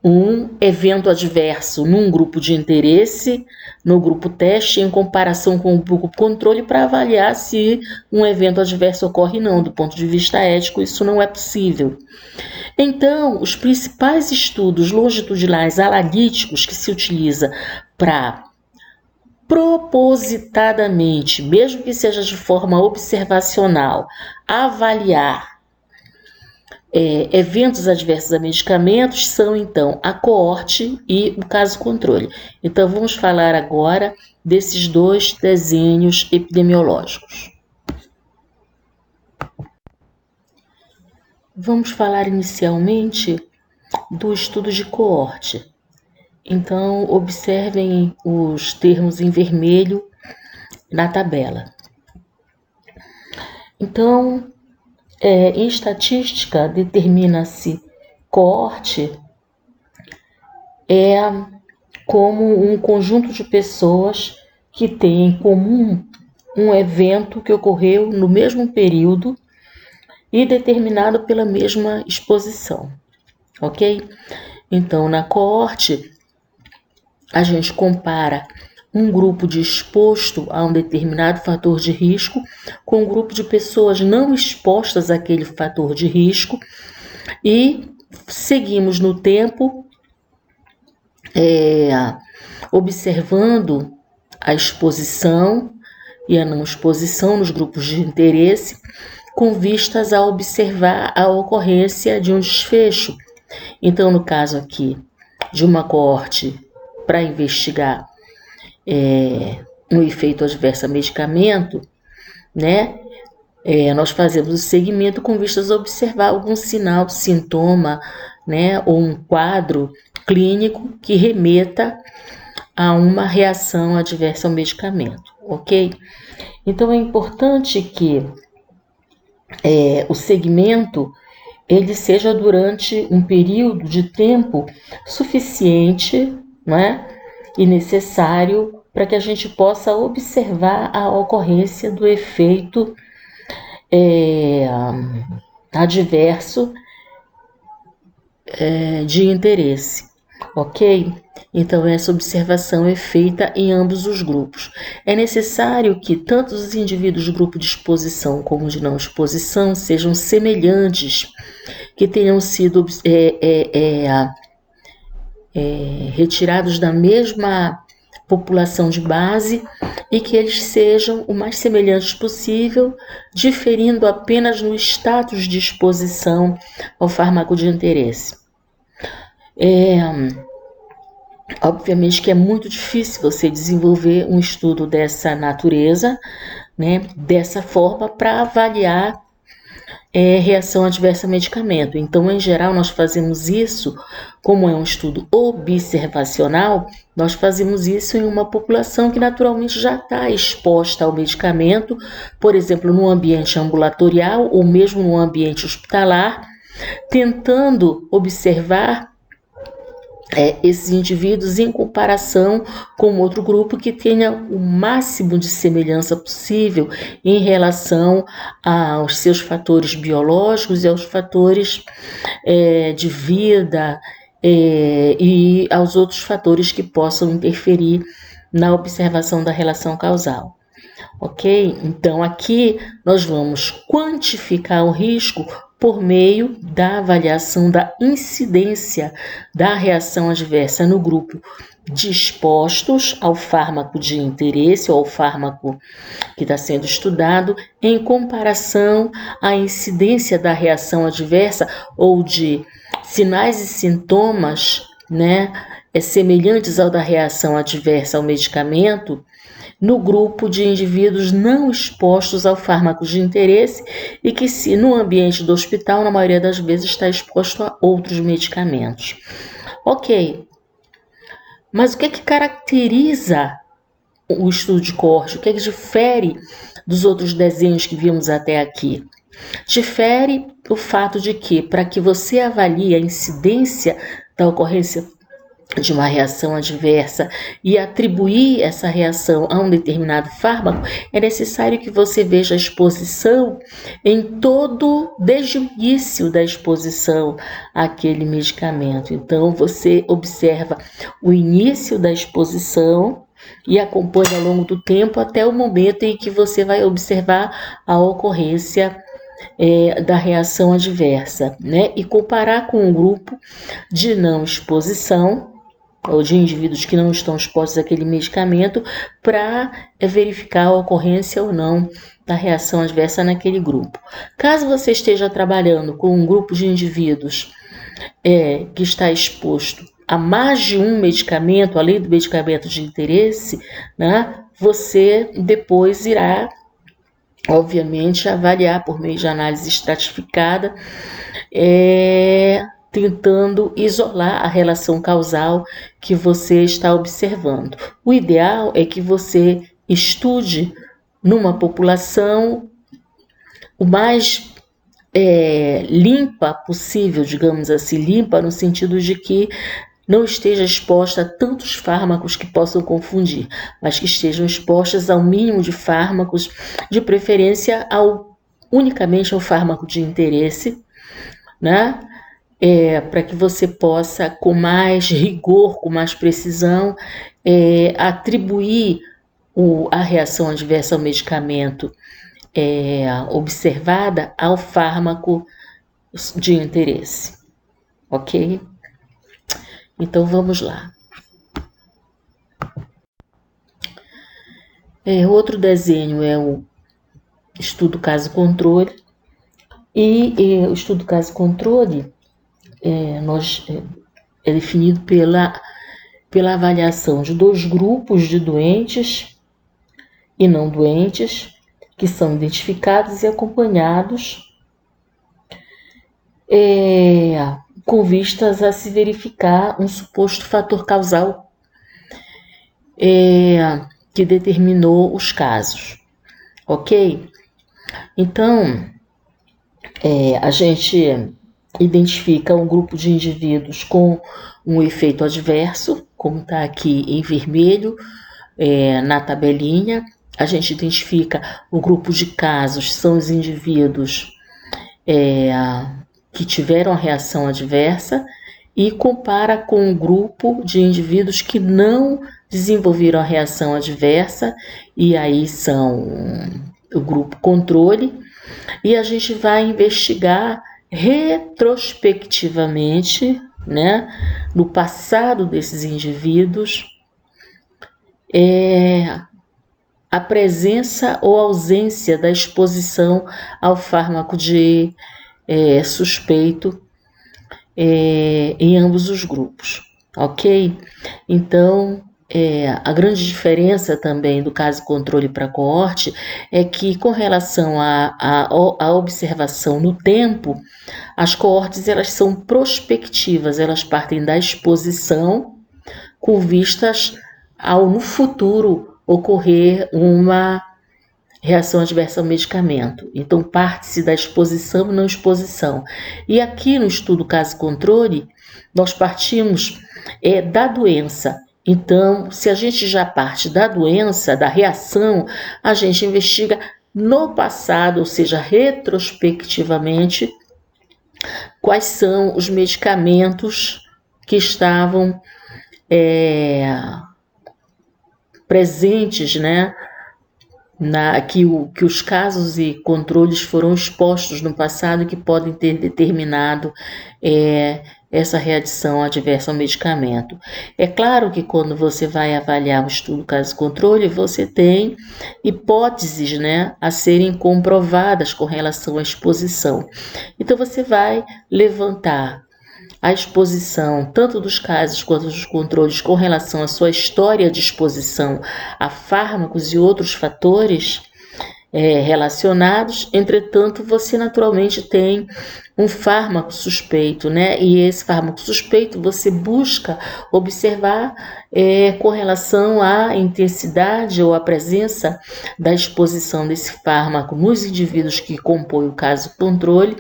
um evento adverso num grupo de interesse, no grupo teste, em comparação com o grupo controle, para avaliar se um evento adverso ocorre ou não. Do ponto de vista ético, isso não é possível. Então, os principais estudos longitudinais analíticos que se utiliza para propositadamente, mesmo que seja de forma observacional, avaliar eventos adversos a medicamentos são, então, a coorte e o caso controle. Então, vamos falar agora desses dois desenhos epidemiológicos. Vamos falar inicialmente do estudo de coorte. Então, observem os termos em vermelho na tabela. Então, em estatística, determina-se coorte como um conjunto de pessoas que têm em comum um evento que ocorreu no mesmo período e determinado pela mesma exposição, ok? Então, na coorte, a gente compara um grupo de exposto a um determinado fator de risco com um grupo de pessoas não expostas àquele fator de risco e seguimos no tempo observando a exposição e a não exposição nos grupos de interesse com vistas a observar a ocorrência de um desfecho. Então, no caso aqui de uma coorte para investigar um efeito adverso a medicamento, né? Nós fazemos o segmento com vistas a observar algum sinal, sintoma, né? Ou um quadro clínico que remeta a uma reação adversa ao medicamento, ok? Então, é importante que o segmento ele seja durante um período de tempo suficiente, né? E necessário para que a gente possa observar a ocorrência do efeito adverso de interesse, ok? Então, essa observação é feita em ambos os grupos. É necessário que tanto os indivíduos do grupo de exposição como de não exposição sejam semelhantes, que tenham sido retirados da mesma população de base e que eles sejam o mais semelhantes possível, diferindo apenas no status de exposição ao fármaco de interesse. Obviamente que é muito difícil você desenvolver um estudo dessa natureza, né, dessa forma, para avaliar reação adversa a medicamento. Então, em geral, nós fazemos isso, como é um estudo observacional, nós fazemos isso em uma população que naturalmente já está exposta ao medicamento, por exemplo, no ambiente ambulatorial ou mesmo no ambiente hospitalar, tentando observar esses indivíduos em comparação com outro grupo que tenha o máximo de semelhança possível em relação aos seus fatores biológicos e aos fatores de vida e aos outros fatores que possam interferir na observação da relação causal. Ok? Então, aqui nós vamos quantificar o risco por meio da avaliação da incidência da reação adversa no grupo de expostos ao fármaco de interesse ou ao fármaco que está sendo estudado, em comparação à incidência da reação adversa ou de sinais e sintomas, né, semelhantes ao da reação adversa ao medicamento no grupo de indivíduos não expostos ao fármaco de interesse e que, se no ambiente do hospital, na maioria das vezes está exposto a outros medicamentos. Ok, mas o que é que caracteriza o estudo de coorte? O que é que difere dos outros desenhos que vimos até aqui? Difere o fato de que, para que você avalie a incidência da ocorrência de uma reação adversa e atribuir essa reação a um determinado fármaco, é necessário que você veja a exposição desde o início da exposição àquele medicamento. Então, você observa o início da exposição e acompanha ao longo do tempo até o momento em que você vai observar a ocorrência da reação adversa, né? E comparar com um grupo de não exposição ou de indivíduos que não estão expostos àquele medicamento para verificar a ocorrência ou não da reação adversa naquele grupo. Caso você esteja trabalhando com um grupo de indivíduos que está exposto a mais de um medicamento, além do medicamento de interesse, né, você depois irá, obviamente, avaliar por meio de análise estratificada, tentando isolar a relação causal que você está observando. O ideal é que você estude numa população o mais limpa possível, digamos assim, limpa no sentido de que não esteja exposta a tantos fármacos que possam confundir, mas que estejam expostas ao mínimo de fármacos, de preferência unicamente ao fármaco de interesse, né? Para que você possa, com mais rigor, com mais precisão, atribuir a reação adversa ao medicamento observada ao fármaco de interesse, ok? Então, vamos lá. Outro desenho é o estudo caso-controle. E o estudo caso-controle é definido pela avaliação de 2 grupos de doentes e não doentes, que são identificados e acompanhados com vistas a se verificar um suposto fator causal que determinou os casos, ok? Então, a gente identifica um grupo de indivíduos com um efeito adverso, como está aqui em vermelho na tabelinha. A gente identifica o grupo de casos, são os indivíduos que tiveram a reação adversa, e compara com um grupo de indivíduos que não desenvolveram a reação adversa, e aí são o grupo controle, e a gente vai investigar retrospectivamente, né, no passado desses indivíduos, a presença ou ausência da exposição ao fármaco de suspeito em ambos os grupos, ok? Então, a grande diferença também do caso controle para coorte é que, com relação à observação no tempo, as coortes elas são prospectivas, elas partem da exposição com vistas ao no futuro ocorrer uma reação adversa ao medicamento. Então, parte-se da exposição e não exposição. E aqui no estudo caso-controle, nós partimos da doença. Então, se a gente já parte da doença, da reação, a gente investiga no passado, ou seja, retrospectivamente, quais são os medicamentos que estavam presentes, né? Que os casos e controles foram expostos no passado, que podem ter determinado essa reação adversa ao medicamento. É claro que quando você vai avaliar o estudo caso-controle, você tem hipóteses, né, a serem comprovadas com relação à exposição. Então, você vai levantar a exposição, tanto dos casos quanto dos controles, com relação à sua história de exposição a fármacos e outros fatores relacionados. Entretanto, você naturalmente tem um fármaco suspeito, né? E esse fármaco suspeito você busca observar com relação à intensidade ou à presença da exposição desse fármaco nos indivíduos que compõem o caso controle,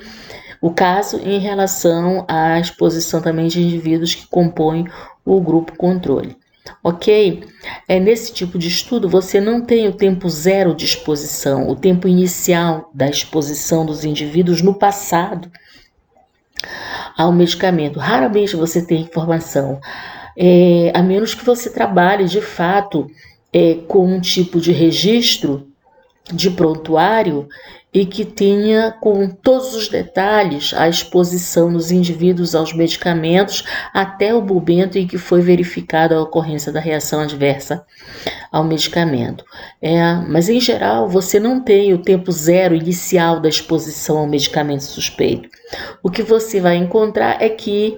o caso em relação à exposição também de indivíduos que compõem o grupo controle. Ok? Nesse tipo de estudo você não tem o tempo zero de exposição, o tempo inicial da exposição dos indivíduos no passado ao medicamento. Raramente você tem informação, a menos que você trabalhe de fato com um tipo de registro de prontuário e que tenha com todos os detalhes a exposição dos indivíduos aos medicamentos até o momento em que foi verificada a ocorrência da reação adversa ao medicamento. Mas em geral você não tem o tempo zero inicial da exposição ao medicamento suspeito. O que você vai encontrar é que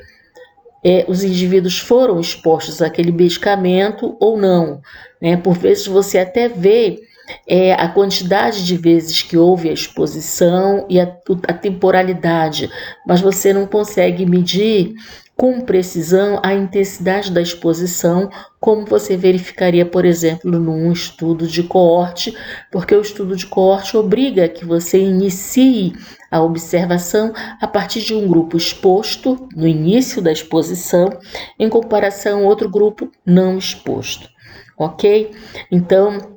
os indivíduos foram expostos àquele medicamento ou não, né? Por vezes você até vê a quantidade de vezes que houve a exposição e a temporalidade, mas você não consegue medir com precisão a intensidade da exposição, como você verificaria, por exemplo, num estudo de coorte, porque o estudo de coorte obriga que você inicie a observação a partir de um grupo exposto no início da exposição, em comparação a outro grupo não exposto, ok? Então,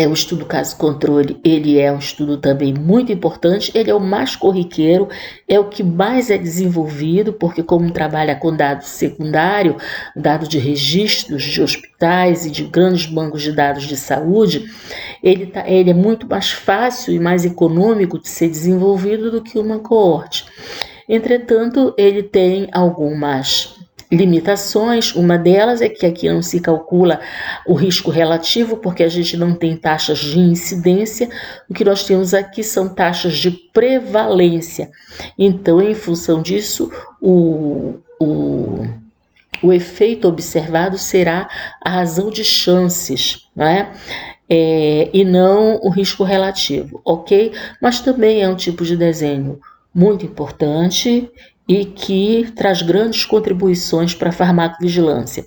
o estudo caso-controle, ele é um estudo também muito importante, ele é o mais corriqueiro, é o que mais é desenvolvido, porque como trabalha com dado secundário, dado de registros de hospitais e de grandes bancos de dados de saúde, ele é muito mais fácil e mais econômico de ser desenvolvido do que uma coorte. Entretanto, ele tem algumas limitações. Uma delas é que aqui não se calcula o risco relativo, porque a gente não tem taxas de incidência. O que nós temos aqui são taxas de prevalência. Então, em função disso, o efeito observado será a razão de chances, né? E não o risco relativo, ok? Mas também é um tipo de desenho muito importante e que traz grandes contribuições para a farmacovigilância,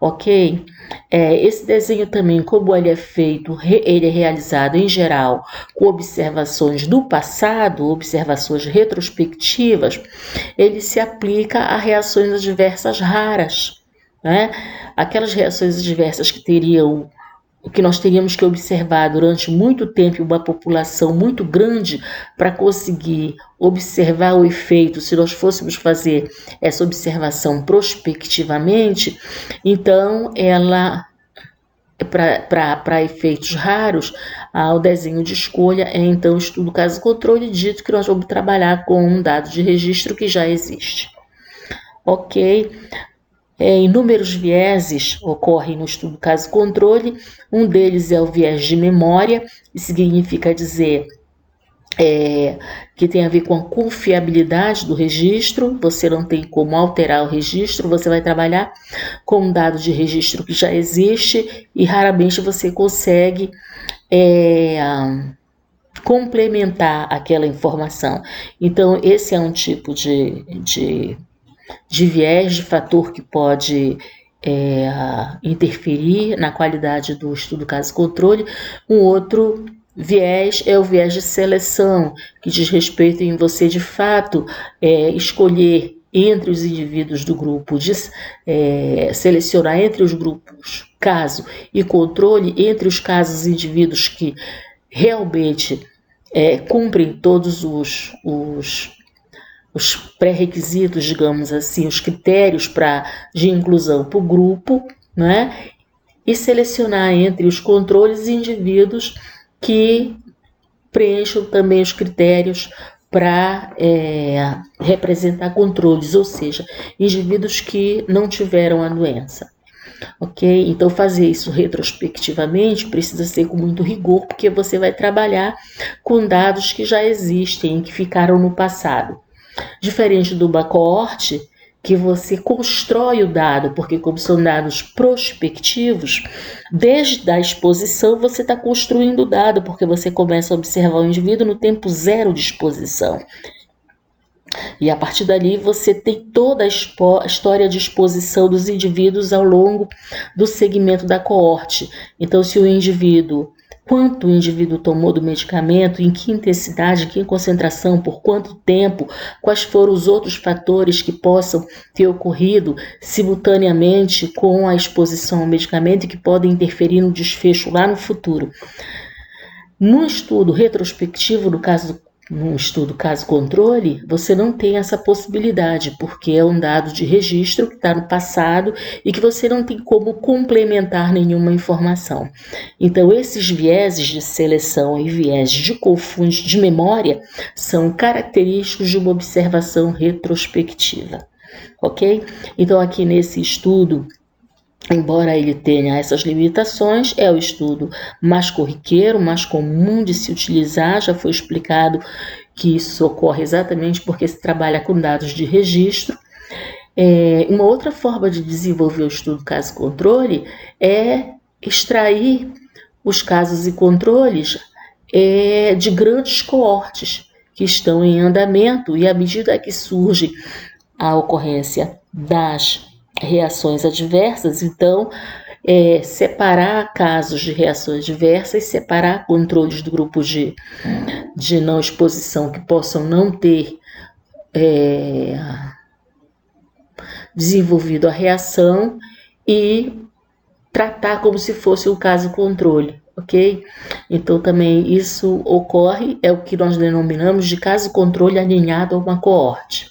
ok? Esse desenho também, como ele é feito, ele é realizado em geral com observações do passado, observações retrospectivas, ele se aplica a reações adversas raras, né? Aquelas reações adversas que nós teríamos que observar durante muito tempo uma população muito grande para conseguir observar o efeito, se nós fôssemos fazer essa observação prospectivamente, então ela, para efeitos raros, o desenho de escolha é então o estudo caso-controle, dito que nós vamos trabalhar com um dado de registro que já existe. Ok? Inúmeros vieses ocorrem no estudo caso-controle. Um deles é o viés de memória, que significa dizer que tem a ver com a confiabilidade do registro. Você não tem como alterar o registro, você vai trabalhar com um dado de registro que já existe e raramente você consegue complementar aquela informação. Então, esse é um tipo de viés, de fator que pode interferir na qualidade do estudo caso-controle. Um outro viés é o viés de seleção, que diz respeito em você, de fato, escolher entre os indivíduos do grupo, selecionar entre os grupos caso e controle, entre os casos indivíduos que realmente cumprem todos os pré-requisitos, digamos assim, os critérios de inclusão para o grupo, né? E selecionar entre os controles indivíduos que preencham também os critérios para representar controles, ou seja, indivíduos que não tiveram a doença. Ok? Então, fazer isso retrospectivamente precisa ser com muito rigor, porque você vai trabalhar com dados que já existem, que ficaram no passado. Diferente do coorte, que você constrói o dado, porque como são dados prospectivos, desde a exposição você está construindo o dado, porque você começa a observar o indivíduo no tempo zero de exposição. E a partir dali você tem toda a história de exposição dos indivíduos ao longo do segmento da coorte. Então, se o indivíduo, quanto o indivíduo tomou do medicamento, em que intensidade, em que concentração, por quanto tempo, quais foram os outros fatores que possam ter ocorrido simultaneamente com a exposição ao medicamento e que podem interferir no desfecho lá no futuro. No estudo retrospectivo, num estudo caso-controle, você não tem essa possibilidade, porque é um dado de registro que está no passado e que você não tem como complementar nenhuma informação. Então, esses vieses de seleção e vieses de memória são característicos de uma observação retrospectiva, ok? Então, aqui nesse estudo, embora ele tenha essas limitações, é o estudo mais corriqueiro, mais comum de se utilizar. Já foi explicado que isso ocorre exatamente porque se trabalha com dados de registro. Uma outra forma de desenvolver o estudo caso-controle é extrair os casos e controles de grandes coortes que estão em andamento, e à medida que surge a ocorrência das reações adversas, então separar casos de reações diversas, separar controles do grupo de não exposição que possam não ter desenvolvido a reação e tratar como se fosse um caso controle, ok? Então também isso ocorre, é o que nós denominamos de caso controle alinhado a uma coorte,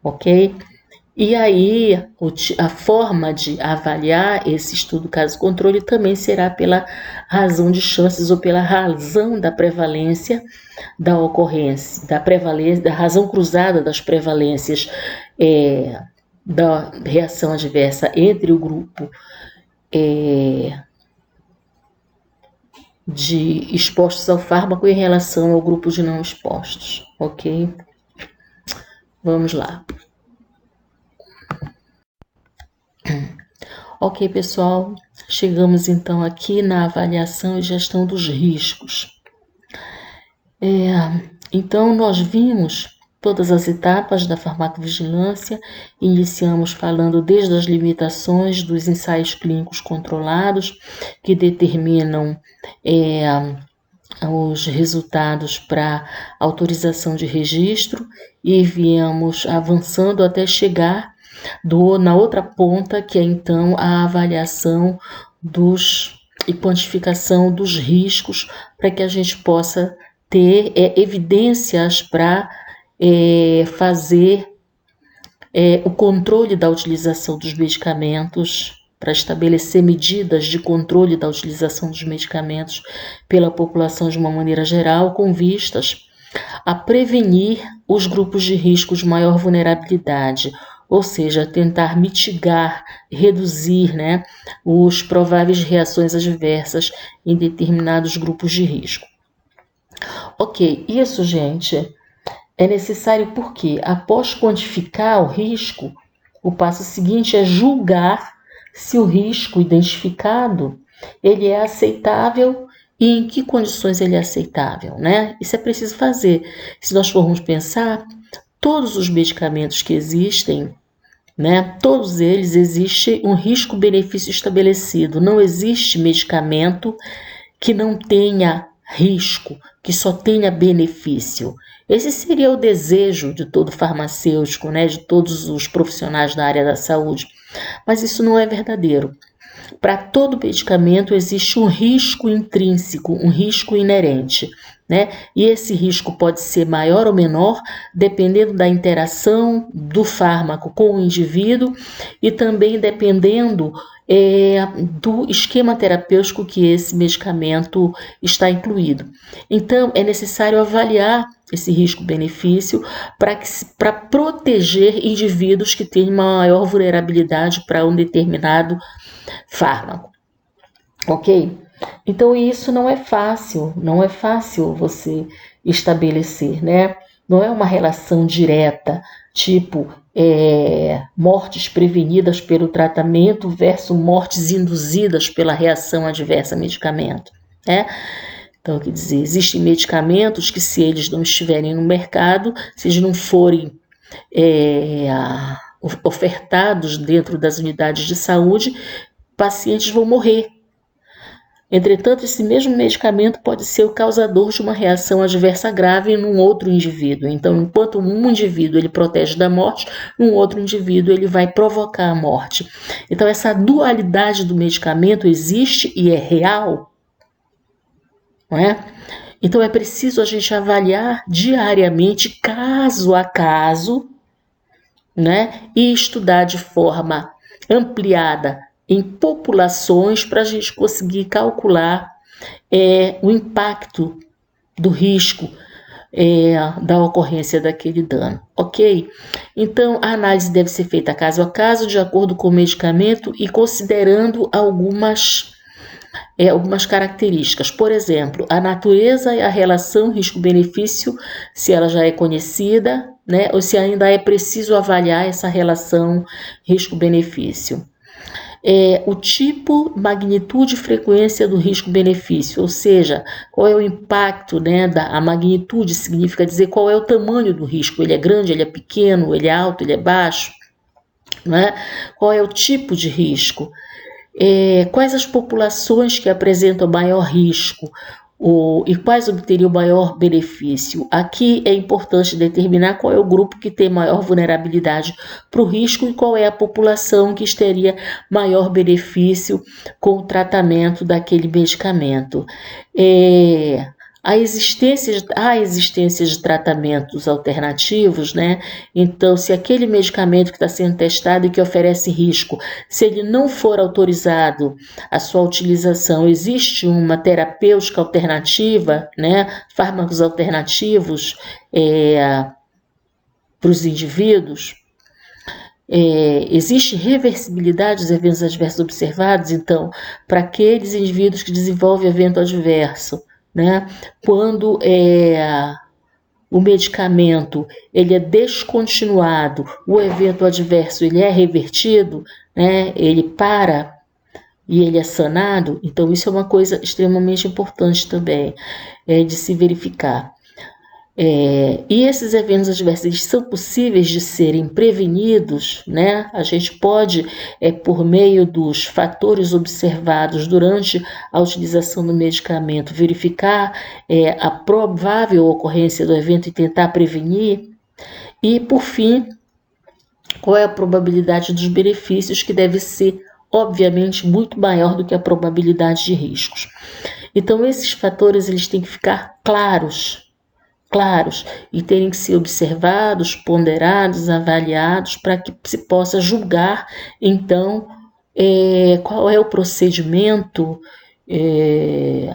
ok? E aí, a forma de avaliar esse estudo caso-controle também será pela razão de chances ou pela razão da prevalência da ocorrência, da razão cruzada das prevalências da reação adversa entre o grupo de expostos ao fármaco em relação ao grupo de não expostos, ok? Vamos lá. Ok, pessoal, chegamos então aqui na avaliação e gestão dos riscos. Então, nós vimos todas as etapas da farmacovigilância, iniciamos falando desde as limitações dos ensaios clínicos controlados, que determinam os resultados para autorização de registro, e viemos avançando até chegar na outra ponta, que é então a avaliação e quantificação dos riscos, para que a gente possa ter evidências para fazer o controle da utilização dos medicamentos, para estabelecer medidas de controle da utilização dos medicamentos pela população de uma maneira geral, com vistas a prevenir os grupos de risco de maior vulnerabilidade, ou seja, tentar mitigar, reduzir, os prováveis reações adversas em determinados grupos de risco. Ok, isso, gente, é necessário porque, após quantificar o risco, o passo seguinte é julgar se o risco identificado ele é aceitável e em que condições ele é aceitável, Isso é preciso fazer. Se nós formos pensar, todos os medicamentos que existem, todos eles existe um risco-benefício estabelecido. Não existe medicamento que não tenha risco, que só tenha benefício. Esse seria o desejo de todo farmacêutico, de todos os profissionais da área da saúde. Mas isso não é verdadeiro. Para todo medicamento existe um risco intrínseco, um risco inerente, E esse risco pode ser maior ou menor, dependendo da interação do fármaco com o indivíduo e também dependendo do esquema terapêutico que esse medicamento está incluído. Então, é necessário avaliar esse risco-benefício para proteger indivíduos que têm maior vulnerabilidade para um determinado fármaco, ok? Então, isso não é fácil você estabelecer, Não é uma relação direta, tipo, mortes prevenidas pelo tratamento versus mortes induzidas pela reação adversa a medicamento, né? Então, quer dizer, existem medicamentos que, se eles não estiverem no mercado, se eles não forem ofertados dentro das unidades de saúde, pacientes vão morrer. Entretanto, esse mesmo medicamento pode ser o causador de uma reação adversa grave num outro indivíduo. Então, enquanto um indivíduo ele protege da morte, num outro indivíduo ele vai provocar a morte. Então, essa dualidade do medicamento existe e é real, não é? Então, é preciso a gente avaliar diariamente, caso a caso, né? E estudar de forma ampliada em populações para a gente conseguir calcular o impacto do risco da ocorrência daquele dano, ok? Então, a análise deve ser feita caso a caso, de acordo com o medicamento e considerando algumas características. Por exemplo, a natureza e a relação risco-benefício, se ela já é conhecida, né, ou se ainda é preciso avaliar essa relação risco-benefício. O tipo, magnitude e frequência do risco-benefício, ou seja, qual é o impacto, né, a magnitude significa dizer qual é o tamanho do risco, ele é grande, ele é pequeno, ele é alto, ele é baixo, né? Qual é o tipo de risco, quais as populações que apresentam maior risco, e quais obteriam maior benefício. Aqui é importante determinar qual é o grupo que tem maior vulnerabilidade para o risco e qual é a população que teria maior benefício com o tratamento daquele medicamento. Há existência de tratamentos alternativos, né? Então, se aquele medicamento que está sendo testado e que oferece risco, se ele não for autorizado a sua utilização, existe uma terapêutica alternativa, né? Fármacos alternativos para os indivíduos. Existe reversibilidade dos eventos adversos observados, então, para aqueles indivíduos que desenvolvem evento adverso, né? Quando o medicamento ele é descontinuado, o evento adverso ele é revertido, né? Ele para e ele é sanado, então isso é uma coisa extremamente importante também de se verificar. E esses eventos adversos eles são possíveis de serem prevenidos, né? A gente pode, por meio dos fatores observados durante a utilização do medicamento, verificar a provável ocorrência do evento e tentar prevenir. E, por fim, qual é a probabilidade dos benefícios, que deve ser, obviamente, muito maior do que a probabilidade de riscos. Então, esses fatores eles têm que ficar claros e terem que ser observados, ponderados, avaliados, para que se possa julgar, então, qual é o procedimento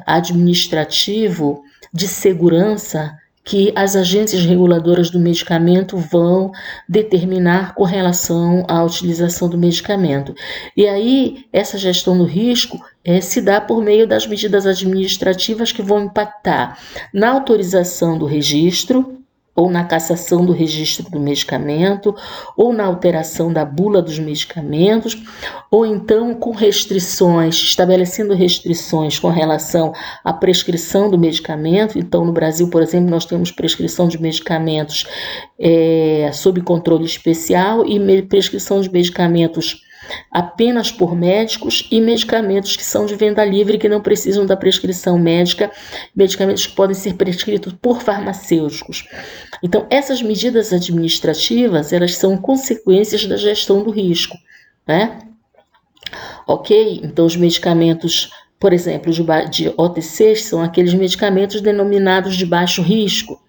administrativo de segurança que as agências reguladoras do medicamento vão determinar com relação à utilização do medicamento. E aí, essa gestão do risco se dá por meio das medidas administrativas que vão impactar na autorização do registro, ou na cassação do registro do medicamento, ou na alteração da bula dos medicamentos, ou então com restrições, estabelecendo restrições com relação à prescrição do medicamento. Então, no Brasil, por exemplo, nós temos prescrição de medicamentos sob controle especial e prescrição de medicamentos apenas por médicos e medicamentos que são de venda livre, que não precisam da prescrição médica, medicamentos que podem ser prescritos por farmacêuticos. Então, essas medidas administrativas, elas são consequências da gestão do risco, né? Ok? Então, os medicamentos, por exemplo, de OTCs, são aqueles medicamentos denominados de baixo risco.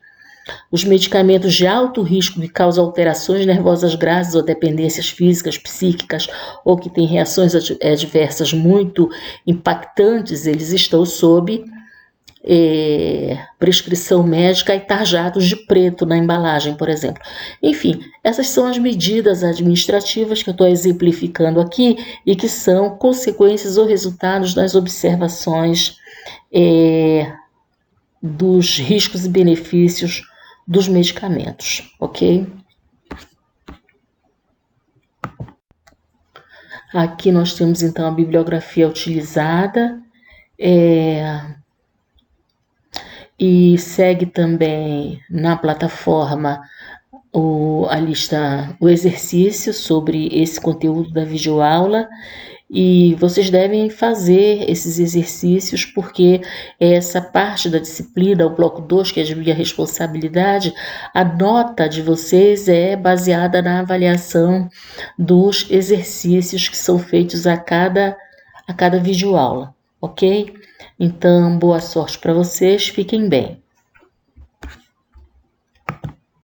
Os medicamentos de alto risco que causam alterações nervosas graves ou dependências físicas, psíquicas, ou que têm reações adversas muito impactantes, eles estão sob prescrição médica e tarjados de preto na embalagem, por exemplo. Enfim, essas são as medidas administrativas que eu estou exemplificando aqui e que são consequências ou resultados das observações dos riscos e benefícios dos medicamentos, ok? Aqui nós temos então a bibliografia utilizada, e segue também na plataforma a lista, o exercício sobre esse conteúdo da videoaula, e vocês devem fazer esses exercícios porque essa parte da disciplina, o bloco 2, que é de minha responsabilidade, a nota de vocês é baseada na avaliação dos exercícios que são feitos a cada videoaula, ok? Então, boa sorte para vocês, fiquem bem.